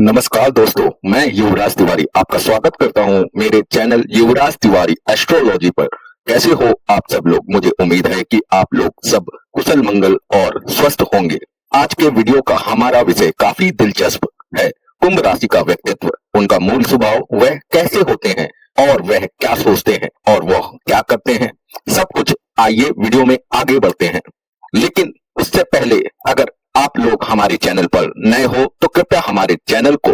नमस्कार दोस्तों, मैं युवराज तिवारी आपका स्वागत करता हूं मेरे चैनल युवराज तिवारी एस्ट्रोलॉजी पर। कैसे हो आप सब लोग? मुझे उम्मीद है कि आप लोग सब कुशल मंगल और स्वस्थ होंगे। आज के वीडियो का हमारा विषय काफी दिलचस्प है। कुंभ राशि का व्यक्तित्व, उनका मूल स्वभाव, वह कैसे होते हैं और वह क्या सोचते हैं और वह क्या करते हैं, सब कुछ आइए वीडियो में आगे बढ़ते हैं। लेकिन उससे पहले अगर आप लोग हमारे चैनल पर नए हो तो कृपया हमारे चैनल को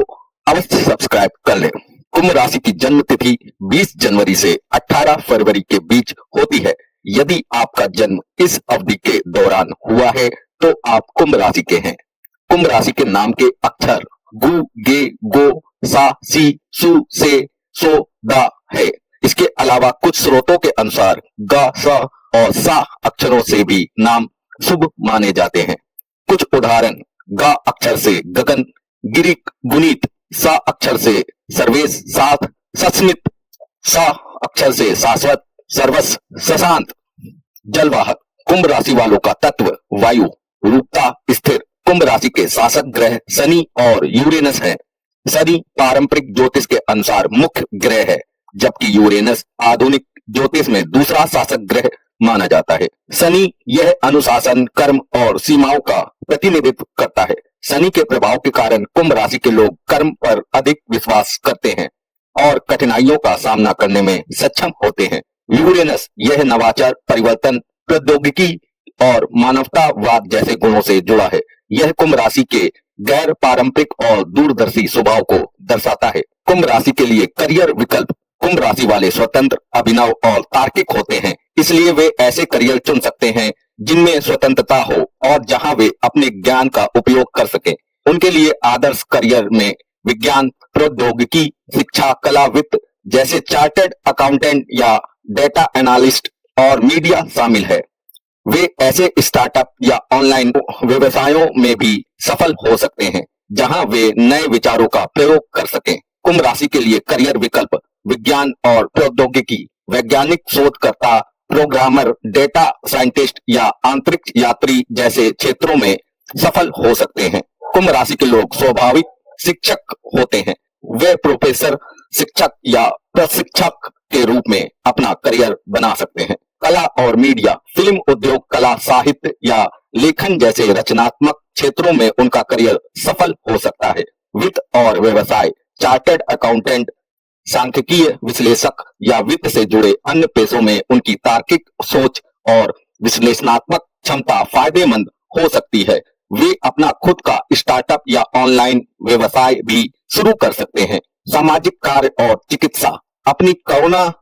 अवश्य सब्सक्राइब कर लें। कुंभ राशि की जन्म तिथि 20 जनवरी से 18 फरवरी के बीच होती है। यदि आपका जन्म इस अवधि के दौरान हुआ है तो आप कुंभ राशि के हैं। कुंभ राशि के नाम के अक्षर गु, गे, गो, सा, सी, सु, से, सो, दा है। इसके अलावा कुछ स्रोतों के अनुसार ग, स और सा अक्षरों से भी नाम शुभ माने जाते हैं। कुछ उदाहरण: ग अक्षर से गगन, गिरिक, गुनीत, सा अक्षर से सर्वेश, साथ, सस्मित, सा अक्षर से शाश्वत, सर्वस, शशांत। जलवाहक: कुंभ राशि वालों का तत्व वायु, रूपता स्थिर। कुंभ राशि के शासक ग्रह शनि और यूरेनस हैं। शनि पारंपरिक ज्योतिष के अनुसार मुख्य ग्रह है, जबकि यूरेनस आधुनिक ज्योतिष में दूसरा शासक ग्रह माना जाता है। शनि यह अनुशासन, कर्म और सीमाओं का प्रतिनिधित्व करता है। शनि के प्रभाव के कारण कुंभ राशि के लोग कर्म पर अधिक विश्वास करते हैं और कठिनाइयों का सामना करने में सक्षम होते हैं। यूरेनस यह नवाचार, परिवर्तन, प्रौद्योगिकी और मानवतावाद जैसे गुणों से जुड़ा है। यह कुंभ राशि के गैर पारंपरिक और दूरदर्शी स्वभाव को दर्शाता है। कुंभ राशि के लिए करियर विकल्प: कुंभ राशि वाले स्वतंत्र, अभिनव और तार्किक होते हैं, इसलिए वे ऐसे करियर चुन सकते हैं जिनमें स्वतंत्रता हो और जहां वे अपने ज्ञान का उपयोग कर सकें। उनके लिए आदर्श करियर में विज्ञान, प्रौद्योगिकी, शिक्षा, कला, वित्त जैसे चार्टर्ड अकाउंटेंट या डेटा एनालिस्ट और मीडिया शामिल है। वे ऐसे स्टार्टअप या ऑनलाइन व्यवसायों में भी सफल हो सकते हैं जहां वे नए विचारों का प्रयोग कर सकें। कुंभ राशि के लिए करियर विकल्प: विज्ञान और प्रौद्योगिकी, वैज्ञानिक शोधकर्ता, प्रोग्रामर, डेटा साइंटिस्ट या अंतरिक्ष यात्री जैसे क्षेत्रों में सफल हो सकते हैं। कुंभ राशि के लोग स्वाभाविक शिक्षक होते हैं। वे प्रोफेसर, शिक्षक या प्रशिक्षक के रूप में अपना करियर बना सकते हैं। कला और मीडिया, फिल्म उद्योग, कला, साहित्य या लेखन जैसे रचनात्मक क्षेत्रों में उनका करियर सफल हो सकता है। वित्त और व्यवसाय, चार्टर्ड अकाउंटेंट, सांख्यिकीय विश्लेषक या वित्त से जुड़े अन्य पेशों में उनकी तार्किक सोच और विश्लेषणात्मक क्षमता फायदेमंद हो सकती है। वे अपना खुद का स्टार्टअप या ऑनलाइन व्यवसाय भी शुरू कर सकते हैं। सामाजिक कार्य और चिकित्सा, अपनी करुणा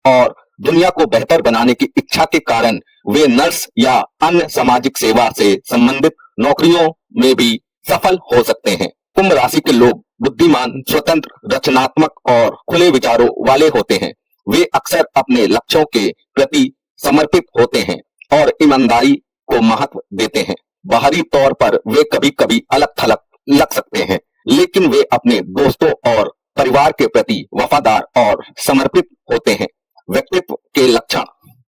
और दुनिया को बेहतर बनाने की इच्छा के कारण वे नर्स या अन्य सामाजिक सेवा से संबंधित नौकरियों में भी सफल हो सकते हैं। कुंभ राशि के लोग बुद्धिमान, स्वतंत्र, रचनात्मक और खुले विचारों वाले होते हैं। वे अक्सर अपने लक्ष्यों के प्रति समर्पित होते हैं और ईमानदारी को महत्व देते हैं। बाहरी तौर पर वे कभी-कभी अलग-थलग लग सकते हैं, लेकिन वे अपने दोस्तों और परिवार के प्रति वफादार और समर्पित होते हैं। व्यक्तित्व के लक्षण: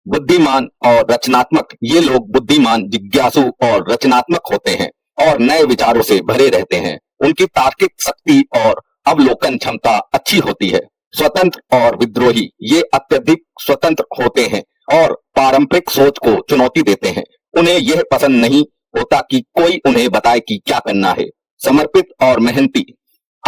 बुद्धिमान और रचनात्मक, ये लोग बुद्धिमान, जिज्ञासु और रचनात्मक होते हैं और नए विचारों से भरे रहते हैं। उनकी तार्किक शक्ति और अवलोकन क्षमता अच्छी होती है। स्वतंत्र और विद्रोही, ये अत्यधिक स्वतंत्र होते हैं और पारंपरिक सोच को चुनौती देते हैं। उन्हें यह पसंद नहीं होता कि कोई उन्हें बताए कि क्या करना है। समर्पित और मेहनती,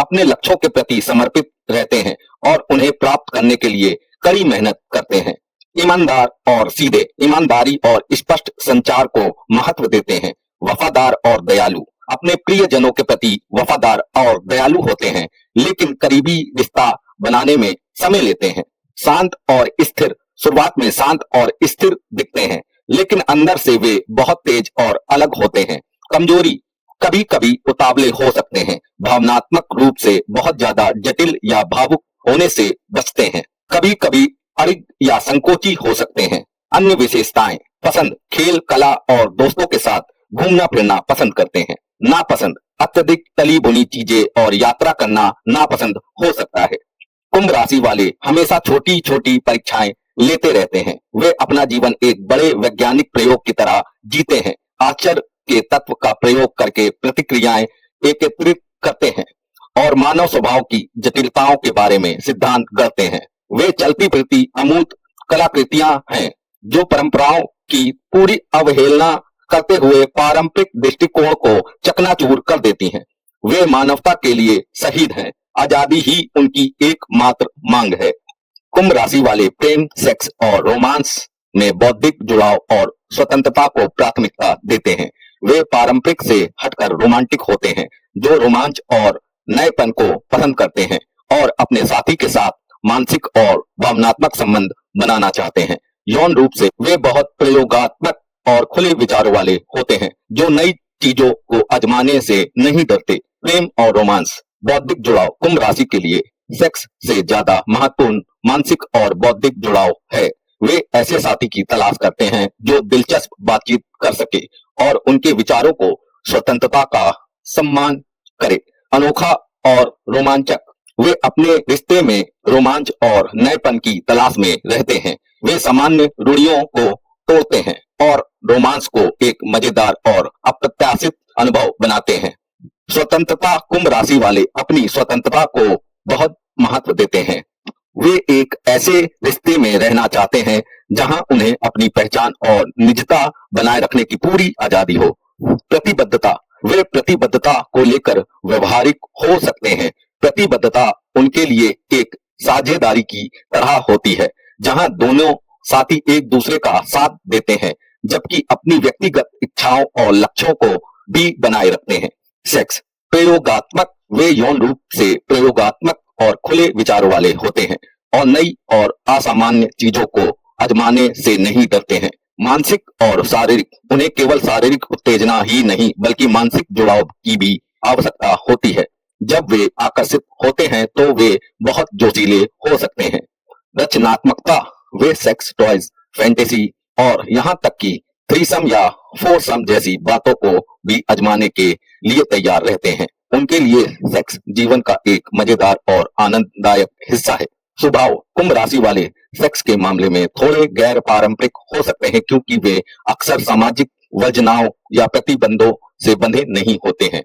अपने लक्ष्यों के प्रति समर्पित रहते हैं और उन्हें प्राप्त करने के लिए कड़ी मेहनत करते हैं। ईमानदार और सीधे, ईमानदारी और स्पष्ट संचार को महत्व देते हैं। वफादार और दयालु, अपने प्रियजनों के प्रति वफादार और दयालु होते हैं, लेकिन करीबी रिश्ता बनाने में समय लेते हैं। शांत और स्थिर, शुरुआत में शांत और स्थिर दिखते हैं, लेकिन अंदर से वे बहुत तेज और अलग होते हैं। कमजोरी, कभी कभी उतावले हो सकते हैं। भावनात्मक रूप से बहुत ज्यादा जटिल या भावुक होने से बचते हैं। कभी कभी अड़िग या संकोची हो सकते हैं। अन्य विशेषताएं: पसंद, खेल, कला और दोस्तों के साथ घूमना फिरना पसंद करते हैं। नापसंद, अत्यधिक तली भुनी चीजें और यात्रा करना नापसंद हो सकता है। कुंभ राशि वाले हमेशा छोटी छोटी परीक्षाएं लेते रहते हैं। वे अपना जीवन एक बड़े वैज्ञानिक प्रयोग की तरह जीते हैं। आश्चर्य के तत्व का प्रयोग करके प्रतिक्रियाएं एकत्रित करते हैं और मानव स्वभाव की जटिलताओं के बारे में सिद्धांत गढ़ते हैं। वे चलती फिरती अमूर्त कलाकृतियां हैं जो परंपराओं की पूरी अवहेलना करते हुए पारंपरिक दृष्टिकोण को चकनाचूर कर देती हैं। वे मानवता के लिए शहीद हैं। आजादी ही उनकी एकमात्र मांग है। कुंभ राशि वाले प्रेम, सेक्स और रोमांस में बौद्धिक जुड़ाव और स्वतंत्रता को प्राथमिकता देते हैं। वे पारंपरिक से हटकर रोमांटिक होते हैं, जो रोमांच और नएपन को पसंद करते हैं और अपने साथी के साथ मानसिक और भावनात्मक संबंध बनाना चाहते हैं। यौन रूप से वे बहुत प्रयोगात्मक और खुले विचारों वाले होते हैं, जो नई चीजों को आजमाने से नहीं डरते। प्रेम और रोमांस, बौद्धिक जुड़ाव कुंभ राशि के लिए सेक्स से ज्यादा महत्वपूर्ण मानसिक और बौद्धिक जुड़ाव है। वे ऐसे साथी की तलाश करते हैं जो दिलचस्प बातचीत कर सके और उनके विचारों को स्वतंत्रता का सम्मान करे। अनोखा और रोमांचक, वे अपने रिश्ते में रोमांच और नएपन की तलाश में रहते हैं। वे सामान्य रूढ़ियों को तोड़ते हैं और रोमांस को एक मजेदार और अप्रत्याशित अनुभव बनाते हैं। स्वतंत्रता, कुंभ राशि वाले अपनी स्वतंत्रता को बहुत महत्व देते हैं। वे एक ऐसे रिश्ते में रहना चाहते हैं जहां उन्हें अपनी पहचान और निजता बनाए रखने की पूरी आजादी हो। प्रतिबद्धता, वे प्रतिबद्धता को लेकर व्यवहारिक हो सकते हैं। प्रतिबद्धता उनके लिए एक साझेदारी की तरह होती है, जहां दोनों साथी एक दूसरे का साथ देते हैं, जबकि अपनी व्यक्तिगत इच्छाओं और लक्ष्यों को भी बनाए रखते हैं। सेक्स, प्रयोगात्मक, वे यौन रूप से प्रयोगात्मक और खुले विचारों वाले होते हैं और नई और असामान्य चीजों को आजमाने से नहीं डरते हैं। मानसिक और शारीरिक, उन्हें केवल शारीरिक उत्तेजना ही नहीं बल्कि मानसिक जुड़ाव की भी आवश्यकता होती है। जब वे आकर्षित होते हैं तो वे बहुत जोशीले हो सकते हैं। रचनात्मकता, वे सेक्स टॉयज, फैंटेसी और यहाँ तक कि थ्रीसम या फोरसम जैसी बातों को भी आजमाने के लिए तैयार रहते हैं। उनके लिए सेक्स जीवन का एक मजेदार और आनंददायक हिस्सा है। स्वभाव, कुंभ राशि वाले सेक्स के मामले में थोड़े गैर पारंपरिक हो सकते हैं क्योंकि वे अक्सर सामाजिक वर्जनाओं या प्रतिबंधों से बंधे नहीं होते हैं।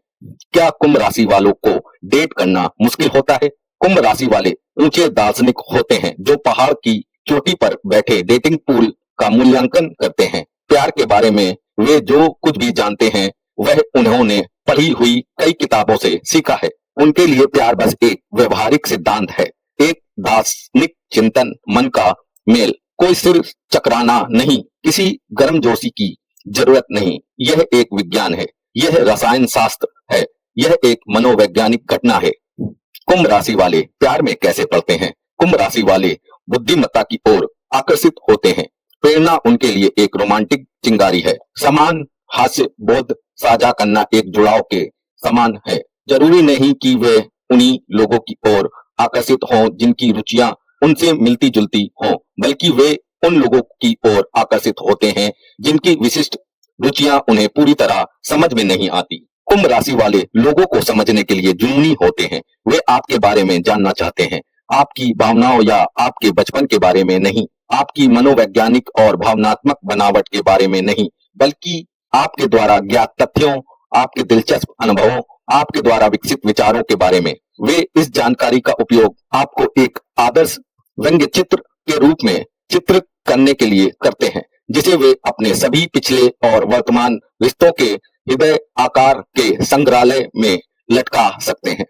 क्या कुंभ राशि वालों को डेट करना मुश्किल होता है? कुंभ राशि वाले ऊंचे दार्शनिक होते हैं जो पहाड़ की चोटी पर बैठे डेटिंग पूल का मूल्यांकन करते हैं। प्यार के बारे में वे जो कुछ भी जानते हैं वह उन्होंने पढ़ी हुई कई किताबों से सीखा है। उनके लिए प्यार बस एक व्यवहारिक सिद्धांत है, एक दार्शनिक चिंतन, मन का मेल। कोई सिर्फ चकराना नहीं, किसी गर्मजोशी की जरूरत नहीं। यह एक विज्ञान है, यह रसायन शास्त्र है, यह एक मनोवैज्ञानिक घटना है। कुंभ राशि वाले प्यार में कैसे पड़ते हैं? कुंभ राशि वाले बुद्धिमत्ता की ओर आकर्षित होते हैं। प्रेरणा उनके लिए एक रोमांटिक चिंगारी है। समान हास्य बोध साझा करना एक जुड़ाव के समान है। जरूरी नहीं कि वे उन्हीं लोगों की ओर आकर्षित हों जिनकी रुचियां उनसे मिलती जुलती हों, बल्कि वे उन लोगों की ओर आकर्षित होते हैं जिनकी विशिष्ट रुचियां उन्हें पूरी तरह समझ में नहीं आती। कुंभ राशि वाले लोगों को समझने के लिए जुनूनी होते हैं। वे आपके बारे में जानना चाहते हैं, आपकी भावनाओं या आपके बचपन के बारे में नहीं, आपकी मनोवैज्ञानिक और भावनात्मक बनावट के बारे में नहीं, बल्कि आपके द्वारा ज्ञात तथ्यों, आपके दिलचस्प अनुभवों, आपके द्वारा विकसित विचारों के बारे में। वे इस जानकारी का उपयोग आपको एक आदर्श व्यंग्य चित्र के रूप में चित्रित करने के लिए करते हैं, जिसे वे अपने सभी पिछले और वर्तमान रिश्तों के हृदय आकार के संग्रहालय में लटका सकते हैं।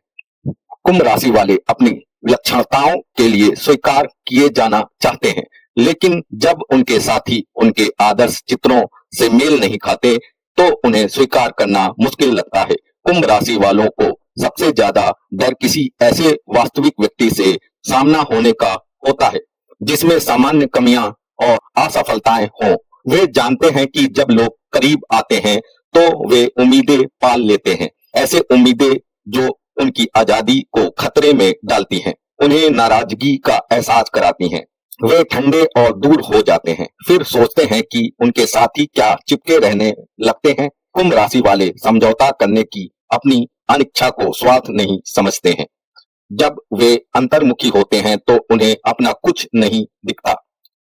कुंभ राशि वाले अपनी विलक्षणताओं के लिए स्वीकार किए जाना चाहते हैं, लेकिन जब उनके साथी उनके आदर्श चित्रों से मेल नहीं खाते तो उन्हें स्वीकार करना मुश्किल लगता है। कुंभ राशि वालों को सबसे ज्यादा डर किसी ऐसे वास्तविक व्यक्ति से सामना होने का होता है जिसमें सामान्य कमियां और असफलताएं हों। वे जानते हैं कि जब लोग करीब आते हैं तो वे उम्मीदें पाल लेते हैं, ऐसे उम्मीदें जो उनकी आजादी को खतरे में डालती हैं, उन्हें नाराजगी का एहसास कराती हैं। वे ठंडे और दूर हो जाते हैं, फिर सोचते हैं कि उनके साथी क्या चिपके रहने लगते हैं। कुंभ राशि वाले समझौता करने की अपनी अनिच्छा को स्वार्थ नहीं समझते हैं। जब वे अंतर्मुखी होते हैं तो उन्हें अपना कुछ नहीं दिखता,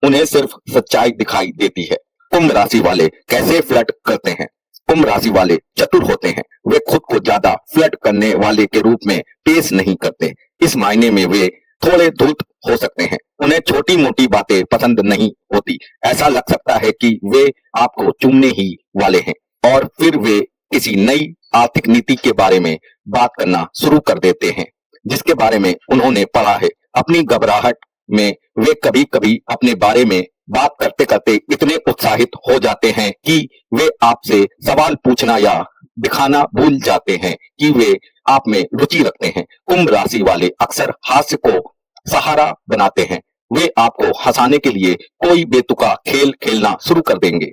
उन्हें सिर्फ सच्चाई दिखाई देती है। कुंभ राशि वाले कैसे फ्लर्ट करते हैं? कुंभ राशि वाले चतुर होते हैं। वे खुद को ज्यादा फ्लर्ट करने वाले के रूप में पेश नहीं करते। इस मायने में वे थोड़े धूर्त हो सकते हैं। उन्हें छोटी मोटी बातें पसंद नहीं होती। ऐसा लग सकता है कि वे आपको चूमने ही वाले हैं और फिर वे किसी नई आर्थिक नीति के बारे में बात करना शुरू कर देते हैं जिसके बारे में उन्होंने पढ़ा है। अपनी घबराहट में वे कभी कभी अपने बारे में बात करते करते इतने उत्साहित हो जाते हैं कि वे आपसे सवाल पूछना या दिखाना भूल जाते हैं कि वे आप में रुचि रखते हैं। कुंभ राशि वाले अक्सर हास्य को सहारा बनाते हैं। वे आपको हंसाने के लिए कोई बेतुका खेल खेलना शुरू कर देंगे।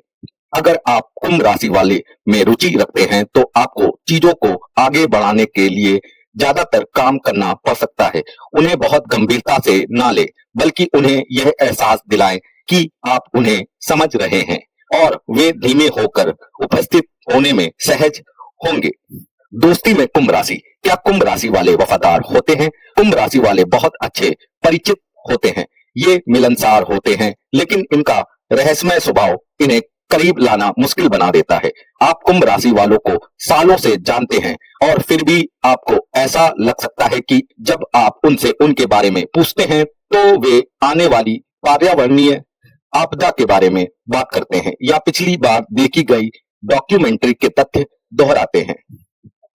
अगर आप कुंभ राशि वाले में रुचि रखते हैं तो आपको चीजों को आगे बढ़ाने के लिए ज्यादातर काम करना पड़ सकता है। उन्हें बहुत गंभीरता से ना ले, बल्कि उन्हें यह एहसास दिलाएं कि आप उन्हें समझ रहे हैं और वे धीमे होकर उपस्थित होने में सहज होंगे। दोस्ती में कुंभ राशि। क्या कुंभ राशि वाले वफादार होते हैं? कुंभ राशि वाले बहुत अच्छे परिचित होते हैं। ये मिलनसार होते हैं, लेकिन इनका रहस्यमय स्वभाव इन्हें करीब लाना मुश्किल बना देता है। आप कुंभ राशि वालों को सालों से जानते हैं और फिर भी आपको ऐसा लग सकता है कि जब आप उनसे उनके बारे में पूछते हैं तो वे आने वाली पर्यावरणीय आपदा के बारे में बात करते हैं या पिछली बार देखी गई डॉक्यूमेंट्री के तथ्य दोहराते हैं।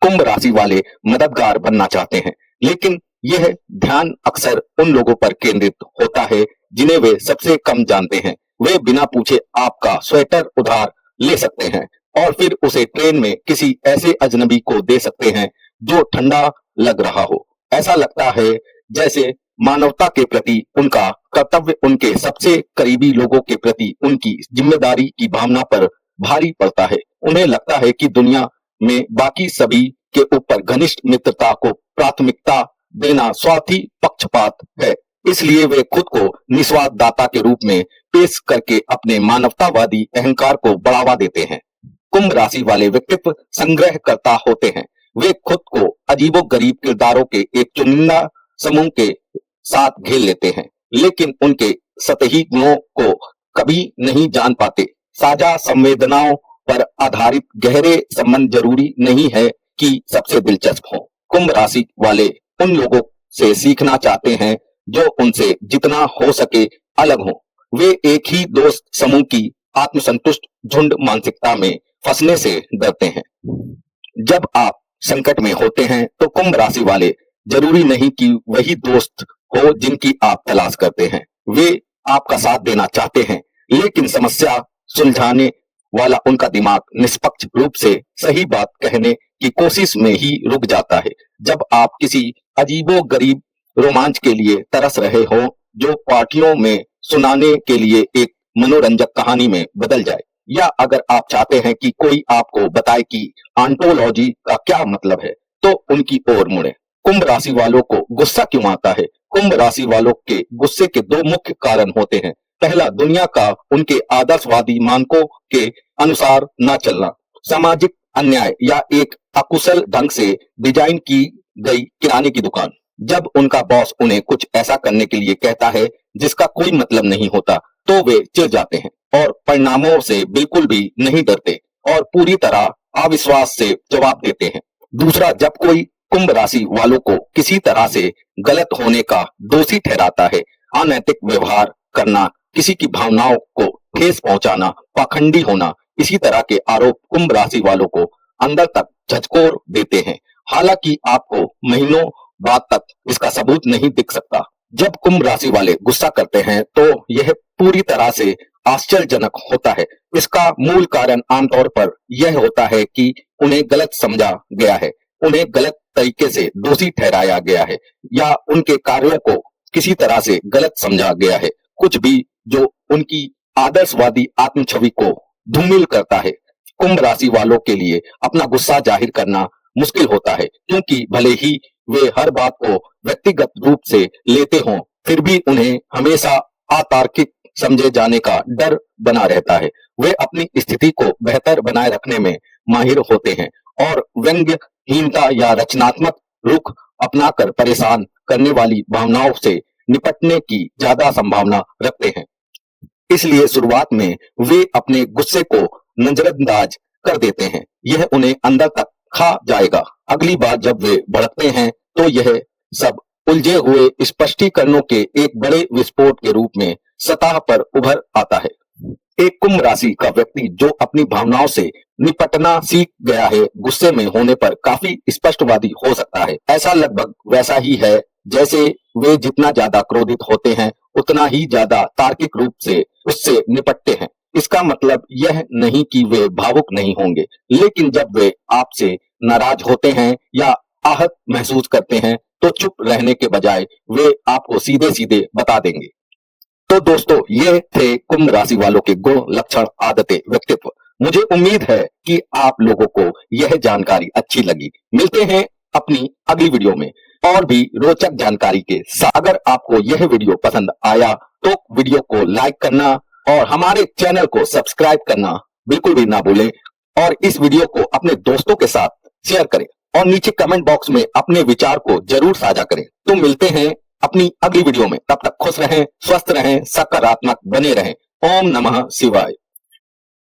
कुंभ राशि वाले मददगार बनना चाहते हैं, लेकिन यह ध्यान अक्सर उन लोगों पर केंद्रित होता है जिन्हें वे सबसे कम जानते हैं। वे बिना पूछे आपका स्वेटर उधार ले सकते हैं और फिर उसे ट्रेन में किसी ऐसे अजनबी को दे सकते हैं जो ठंडा लग रहा हो। ऐसा लगता है जैसे मानवता के प्रति उनका कर्तव्य उनके सबसे करीबी लोगों के प्रति उनकी जिम्मेदारी की भावना पर भारी पड़ता है। उन्हें लगता है कि दुनिया में बाकी सभी के ऊपर घनिष्ठ मित्रता को प्राथमिकता देना स्वार्थी पक्षपात है। इसलिए वे खुद को निस्वार्थ दाता के रूप में पेश करके अपने मानवतावादी अहंकार को बढ़ावा देते हैं। कुंभ राशि वाले व्यक्तित्व संग्रहकर्ता होते हैं। वे खुद को अजीबोगरीब किरदारों के एक चुनिंदा समूह के साथ घेर लेते हैं, लेकिन उनके सतही गुणों को कभी नहीं जान पाते। साझा संवेदनाओं पर आधारित गहरे संबंध जरूरी नहीं है कि सबसे दिलचस्प हो। कुंभ राशि वाले उन लोगों से सीखना चाहते हैं जो उनसे जितना हो सके अलग हो। वे एक ही दोस्त समूह की आत्मसंतुष्ट झुंड मानसिकता में फंसने से डरते हैं। जब आप संकट में होते हैं तो कुंभ राशि वाले जरूरी नहीं कि वही दोस्त हो जिनकी आप तलाश करते हैं। वे आपका साथ देना चाहते हैं, लेकिन समस्या सुलझाने वाला उनका दिमाग निष्पक्ष रूप से सही बात कहने की कोशिश में ही रुक जाता है। जब आप किसी अजीबोगरीब रोमांच के लिए तरस रहे हो जो पार्टियों में सुनाने के लिए एक मनोरंजक कहानी में बदल जाए, या अगर आप चाहते हैं कि कोई आपको बताए कि ऑन्टोलॉजी का क्या मतलब है, तो उनकी ओर मुड़े। कुंभ राशि वालों को गुस्सा क्यों आता है? कुंभ राशि वालों के गुस्से के दो मुख्य कारण होते हैं। पहला, दुनिया का उनके आदर्शवादी मानकों के अनुसार न चलना, सामाजिक अन्याय या एक अकुशल ढंग से डिजाइन की गई किराने की दुकान। जब उनका बॉस उन्हें कुछ ऐसा करने के लिए कहता है जिसका कोई मतलब नहीं होता, तो वे चिढ़ जाते हैं और परिणामों से बिल्कुल भी नहीं डरते और पूरी तरह अविश्वास से जवाब देते हैं। दूसरा, जब कोई कुंभ राशि वालों को किसी तरह से गलत होने का दोषी ठहराता है, अनैतिक व्यवहार करना, किसी की भावनाओं को ठेस पहुंचाना, पाखंडी होना, इसी तरह के आरोप कुंभ राशि वालों को अंदर तक झकझोर देते हैं। हालांकि आपको महीनों बाद तक इसका सबूत नहीं दिख सकता। जब कुंभ राशि वाले गुस्सा करते हैं तो यह पूरी तरह से आश्चर्यजनक होता है। इसका मूल कारण आमतौर पर यह होता है कि उन्हें गलत समझा गया है, उन्हें गलत तरीके से दोषी ठहराया गया है या उनके कार्यों को किसी तरह से गलत समझा गया है। कुछ भी जो उनकी आदर्शवादी आत्म छवि को धूमिल करता है। कुंभ राशि वालों के लिए अपना गुस्सा जाहिर करना मुश्किल होता है, क्योंकि भले ही वे हर बात को व्यक्तिगत रूप से लेते हों, फिर भी उन्हें हमेशा अतार्किक समझे जाने का डर बना रहता है। वे अपनी स्थिति को बेहतर बनाए रखने में माहिर होते हैं और व्यंग्यहीनता या रचनात्मक रुख अपनाकर परेशान करने वाली भावनाओं से निपटने की ज्यादा संभावना रखते हैं। इसलिए शुरुआत में वे अपने गुस्से को नजरअंदाज कर देते हैं। यह उन्हें अंदर तक खा जाएगा। अगली बार जब वे भड़कते हैं तो यह सब उलझे हुए स्पष्टीकरणों के एक बड़े विस्फोट के रूप में सतह पर उभर आता है। एक कुंभ राशि का व्यक्ति जो अपनी भावनाओं से निपटना सीख गया है, गुस्से में होने पर काफी स्पष्टवादी हो सकता है। ऐसा लगभग वैसा ही है जैसे वे जितना ज्यादा क्रोधित होते हैं उतना ही ज्यादा तार्किक रूप से उससे निपटते हैं। इसका मतलब यह नहीं कि वे भावुक नहीं होंगे, लेकिन जब वे आपसे नाराज होते हैं या आहत महसूस करते हैं तो चुप रहने के बजाय वे आपको सीधे सीधे बता देंगे। तो दोस्तों, ये थे कुंभ राशि वालों के गुण, लक्षण, आदतें, व्यक्तित्व। मुझे उम्मीद है कि आप लोगों को यह जानकारी अच्छी लगी। मिलते हैं अपनी अगली वीडियो में और भी रोचक जानकारी के साथ। अगर आपको यह वीडियो पसंद आया तो वीडियो को लाइक करना और हमारे चैनल को सब्सक्राइब करना बिल्कुल भी ना भूलें और इस वीडियो को अपने दोस्तों के साथ शेयर करें और नीचे कमेंट बॉक्स में अपने विचार को जरूर साझा करें। तो मिलते हैं अपनी अगली वीडियो में। तब तक खुश रहें, स्वस्थ रहें, सकारात्मक बने रहें। ओम नमः शिवाय।